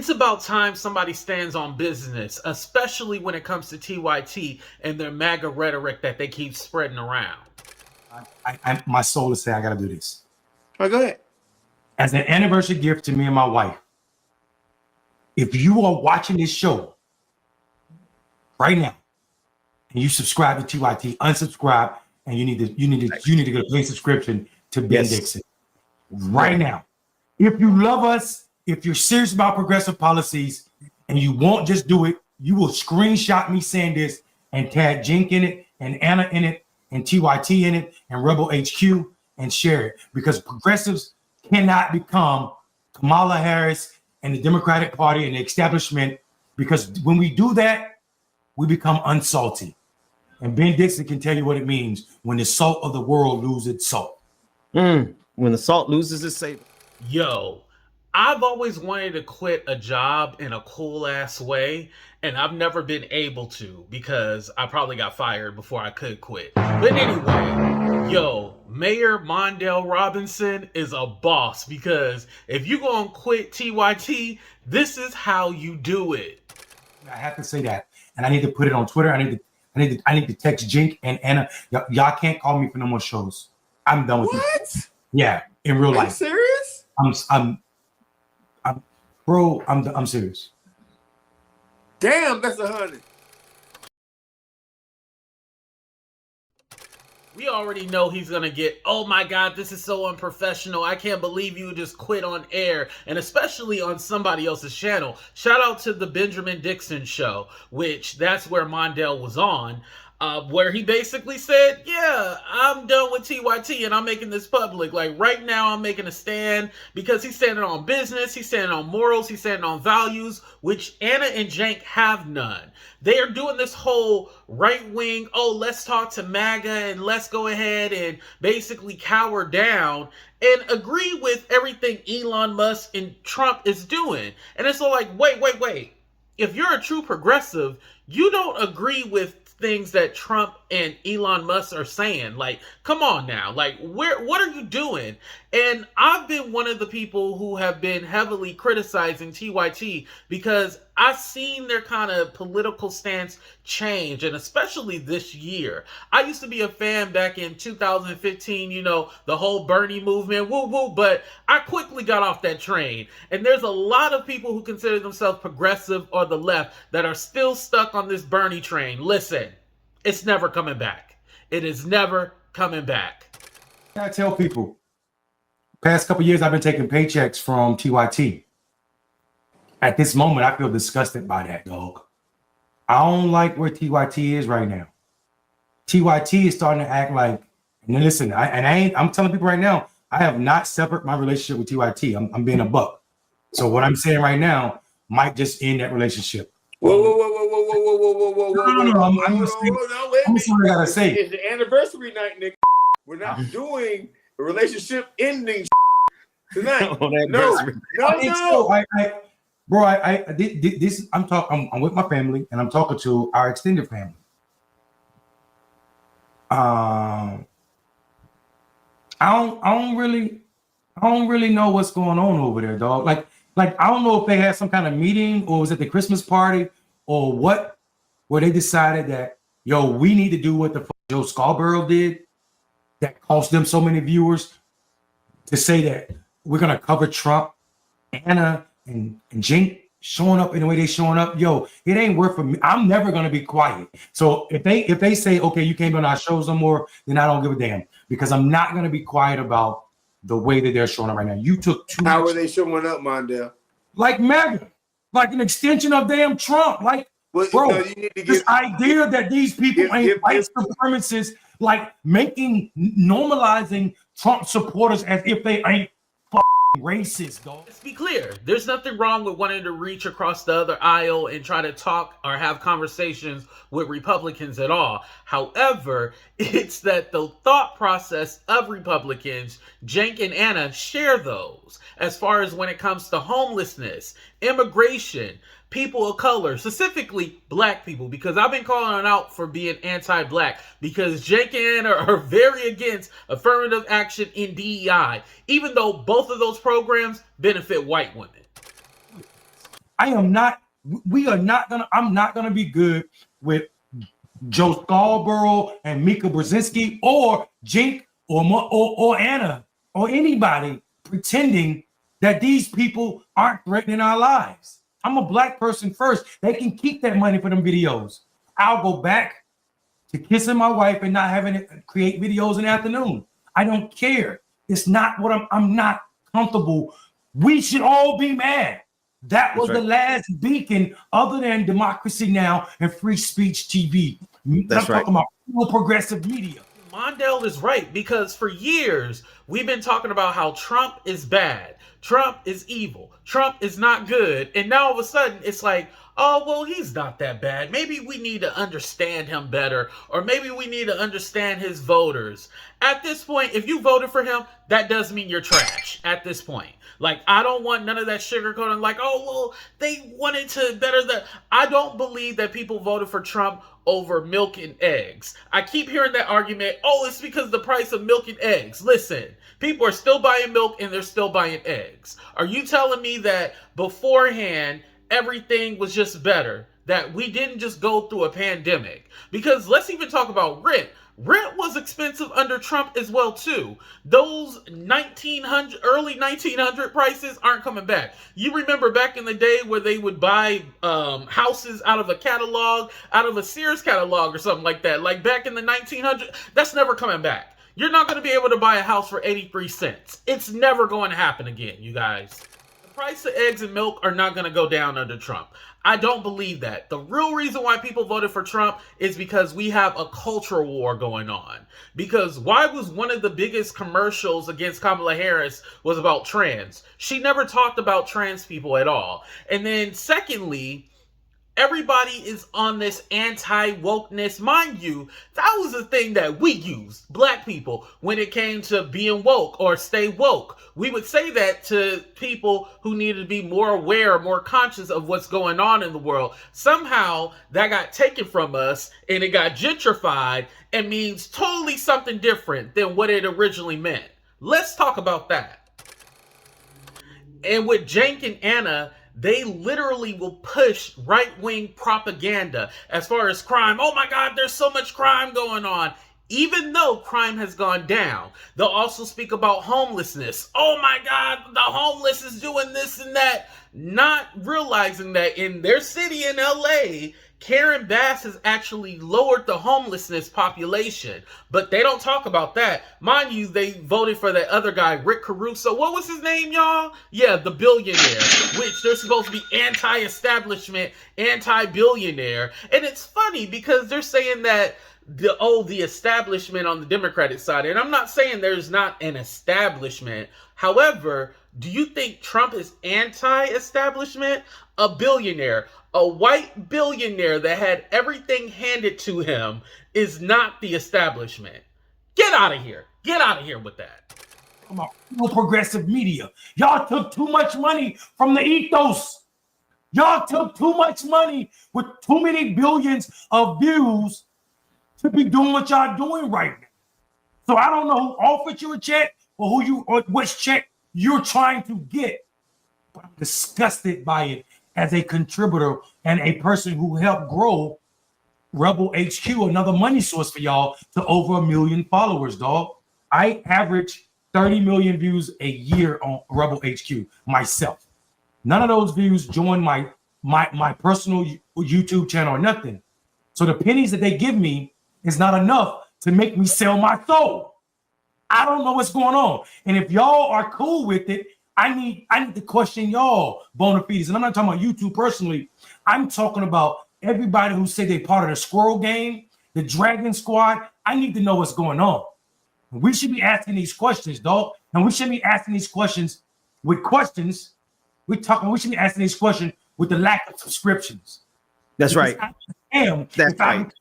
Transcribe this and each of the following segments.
It's about time somebody stands on business, especially when it comes to TYT and their MAGA rhetoric that they keep spreading around. My soul is saying I got to do this. All right, go ahead. As an anniversary gift to me and my wife, if you are watching this show right now and you subscribe to TYT, unsubscribe, and you need to get a paid subscription to Ben Dixon right now. If you love us, if you're serious about progressive policies and you won't just do it, you will screenshot me saying this and tag Cenk in it and Anna in it and TYT in it and Rebel HQ and share it, because progressives cannot become Kamala Harris and the Democratic Party and the establishment, because when we do that, we become unsalty. And Ben Dixon can tell you what it means when the salt of the world loses its salt. When the salt loses its savor. Yo, I've always wanted to quit a job in a cool ass way, and I've never been able to because I probably got fired before I could quit. But anyway, yo, Mayor Mondale Robison is a boss, because if you gonna quit TYT, this is how you do it. I have to say that, and I need to put it on Twitter. I need to text Cenk and Anna. Y'all can't call me for no more shows. I'm done with it. Yeah, in real life. Are you serious? I'm serious. Damn, that's 100. We already know he's gonna get, oh my god, this is so unprofessional, I can't believe you just quit on air, and especially on somebody else's channel. Shout out to the Benjamin Dixon Show, which that's where Mondale was on, where he basically said, yeah, I'm done with TYT and I'm making this public. Like right now I'm making a stand, because he's standing on business, he's standing on morals, he's standing on values, which Anna and Cenk have none. They are doing this whole right-wing, oh, let's talk to MAGA and let's go ahead and basically cower down and agree with everything Elon Musk and Trump is doing. And it's all like, wait. If you're a true progressive, you don't agree with things that Trump and Elon Musk are saying. Like, come on now. Like, what are you doing? And I've been one of the people who have been heavily criticizing TYT because I've seen their kind of political stance change, and especially this year. I used to be a fan back in 2015, you know, the whole Bernie movement, woo woo, but I quickly got off that train. And there's a lot of people who consider themselves progressive or the left that are still stuck on this Bernie train. Listen, it's never coming back. It is never coming back. I tell people, past couple years I've been taking paychecks from TYT. At this moment, I feel disgusted by that, dog. I don't like where TYT is right now. TYT is starting to act like, and listen, I'm telling people right now, I have not severed my relationship with TYT. I'm being a buck. So what I'm saying right now might just end that relationship. Whoa. No, I'm saying what I gotta say. It's the anniversary night, nigga. We're not doing a relationship ending tonight. I'm with my family and I'm talking to our extended family. I don't really know what's going on over there, dog. Like I don't know if they had some kind of meeting or was it the Christmas party or what, where they decided that, yo, we need to do what the fuck Joe Scarborough did that cost them so many viewers, to say that we're gonna cover Trump, Anna and Cenk showing up in the way they showing up. Yo, it ain't worth for me. I'm never gonna be quiet. So if they say, okay, you can't be on our shows no more, then I don't give a damn, because I'm not gonna be quiet about the way that they're showing up right now. You took too much. How are they showing up, Mondale? Like MAGA, like an extension of damn Trump. Like, bro, you need to this idea that these people ain't white supremacists, like normalizing Trump supporters as if they ain't racist, dog. Let's be clear. There's nothing wrong with wanting to reach across the other aisle and try to talk or have conversations with Republicans at all. However, it's that the thought process of Republicans, Cenk and Anna, share those as far as when it comes to homelessness, immigration, people of color, specifically black people, because I've been calling it out for being anti-black, because Cenk and Anna are very against affirmative action in DEI, even though both of those programs benefit white women. I'm not gonna be good with Joe Scarborough and Mika Brzezinski or Cenk or Anna or anybody pretending that these people aren't threatening our lives. I'm a black person first. They can keep that money for them videos. I'll go back to kissing my wife and not having to create videos in the afternoon. I don't care. It's not what I'm not comfortable. We should all be mad. That was the last beacon other than Democracy Now! And Free Speech TV. I'm talking about real progressive media. Mondale is right, because for years we've been talking about how Trump is bad, Trump is evil, Trump is not good, and now all of a sudden it's like, oh, well, he's not that bad. Maybe we need to understand him better, or maybe we need to understand his voters. At this point, if you voted for him, that does mean you're trash at this point. Like, I don't want none of that sugarcoating, like, oh, well, they wanted to better the... I don't believe that people voted for Trump over milk and eggs. I keep hearing that argument, oh, it's because of the price of milk and eggs. Listen, people are still buying milk and they're still buying eggs. Are you telling me that beforehand everything was just better? That we didn't just go through a pandemic? Because let's even talk about rent. Rent was expensive under Trump as well, too. Those early 1900 prices aren't coming back. You remember back in the day where they would buy houses out of a catalog, out of a Sears catalog or something like that. Like back in the 1900s, that's never coming back. You're not going to be able to buy a house for 83 cents. It's never going to happen again, you guys. The price of eggs and milk are not going to go down under Trump. I don't believe that. The real reason why people voted for Trump is because we have a cultural war going on. Because why was one of the biggest commercials against Kamala Harris was about trans? She never talked about trans people at all. And then secondly, everybody is on this anti-wokeness. Mind you, that was the thing that we used, black people, when it came to being woke or stay woke. We would say that to people who needed to be more aware, more conscious of what's going on in the world. Somehow that got taken from us and it got gentrified and means totally something different than what it originally meant. Let's talk about that. And with Cenk and Anna, they literally will push right-wing propaganda as far as crime. Oh my God, there's so much crime going on. Even though crime has gone down, they'll also speak about homelessness. Oh my God, the homeless is doing this and that. Not realizing that in their city in LA, Karen Bass has actually lowered the homelessness population, but they don't talk about that. Mind you, they voted for that other guy, Rick Caruso. What was his name, y'all? Yeah, the billionaire, which they're supposed to be anti-establishment, anti-billionaire. And it's funny because they're saying that the establishment on the Democratic side, and I'm not saying there's not an establishment. However, do you think Trump is anti-establishment? A billionaire, a white billionaire that had everything handed to him is not the establishment. Get out of here. Get out of here with that. Come on, real progressive media. Y'all took too much money from the ethos. Y'all took too much money with too many billions of views to be doing what y'all doing right now. So I don't know who offered you a check or which check you're trying to get, but I'm disgusted by it as a contributor and a person who helped grow Rebel HQ, another money source for y'all, to over 1 million followers, dog. I average 30 million views a year on Rebel HQ myself. None of those views join my personal YouTube channel or nothing. So the pennies that they give me is not enough to make me sell my soul. I don't know what's going on. And if y'all are cool with it, I need to question y'all bona fides. And I'm not talking about YouTube personally. I'm talking about everybody who say they're part of the Squirrel Gang, the Dragon Squad. I need to know what's going on. We should be asking these questions, dog. And we shouldn't be asking these questions with questions. We should be asking these questions with the lack of subscriptions. That's right. That's right.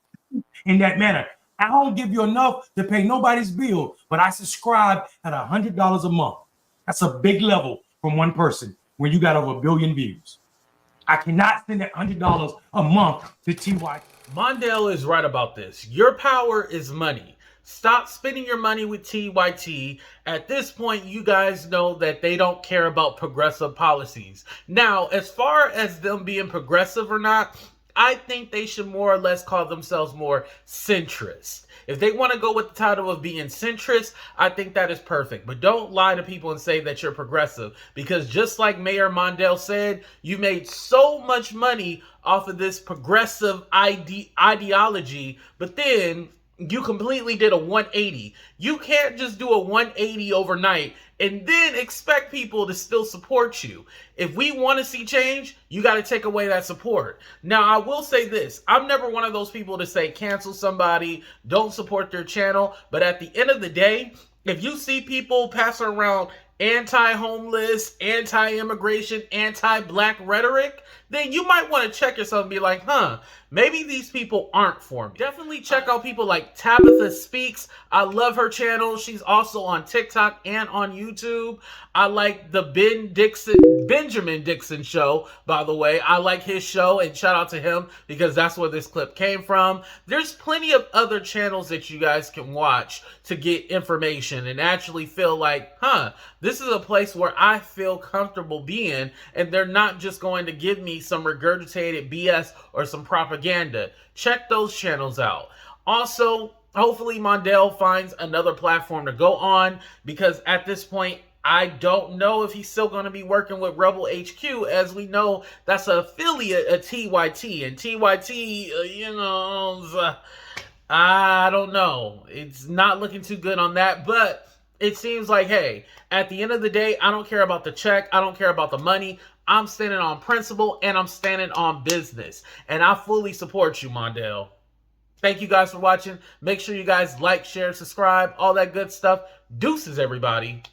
In that manner, I don't give you enough to pay nobody's bill, but I subscribe at $100 a month. That's a big level from one person when you got over 1 billion views. I cannot send that $100 a month to TYT. Mondale is right about this. Your power is money. Stop spending your money with TYT. At this point, you guys know that they don't care about progressive policies. Now, as far as them being progressive or not, I think they should more or less call themselves more centrist. If they want to go with the title of being centrist, I think that is perfect. But don't lie to people and say that you're progressive, because just like Mayor Mondale said, you made so much money off of this progressive ideology, but then you completely did a 180. You can't just do a 180 overnight and then expect people to still support you. If we want to see change, you got to take away that support. Now, I will say this. I'm never one of those people to say cancel somebody, don't support their channel. But at the end of the day, if you see people passing around anti-homeless, anti-immigration, anti-black rhetoric, then you might want to check yourself and be like, maybe these people aren't for me. Definitely check out people like Tabitha Speaks. I love her channel. She's also on TikTok and on YouTube. I like the Benjamin Dixon Show, by the way. I like his show, and shout out to him because that's where this clip came from. There's plenty of other channels that you guys can watch to get information and actually feel like, this is a place where I feel comfortable being, and they're not just going to give me some regurgitated BS or some propaganda. Check those channels out. Also, hopefully Mondale finds another platform to go on, because at this point, I don't know if he's still going to be working with Rebel HQ. As we know, that's an affiliate of TYT. And TYT, I don't know. It's not looking too good on that. But it seems like, hey, at the end of the day, I don't care about the check. I don't care about the money. I'm standing on principle, and I'm standing on business. And I fully support you, Mondale. Thank you guys for watching. Make sure you guys like, share, subscribe, all that good stuff. Deuces, everybody.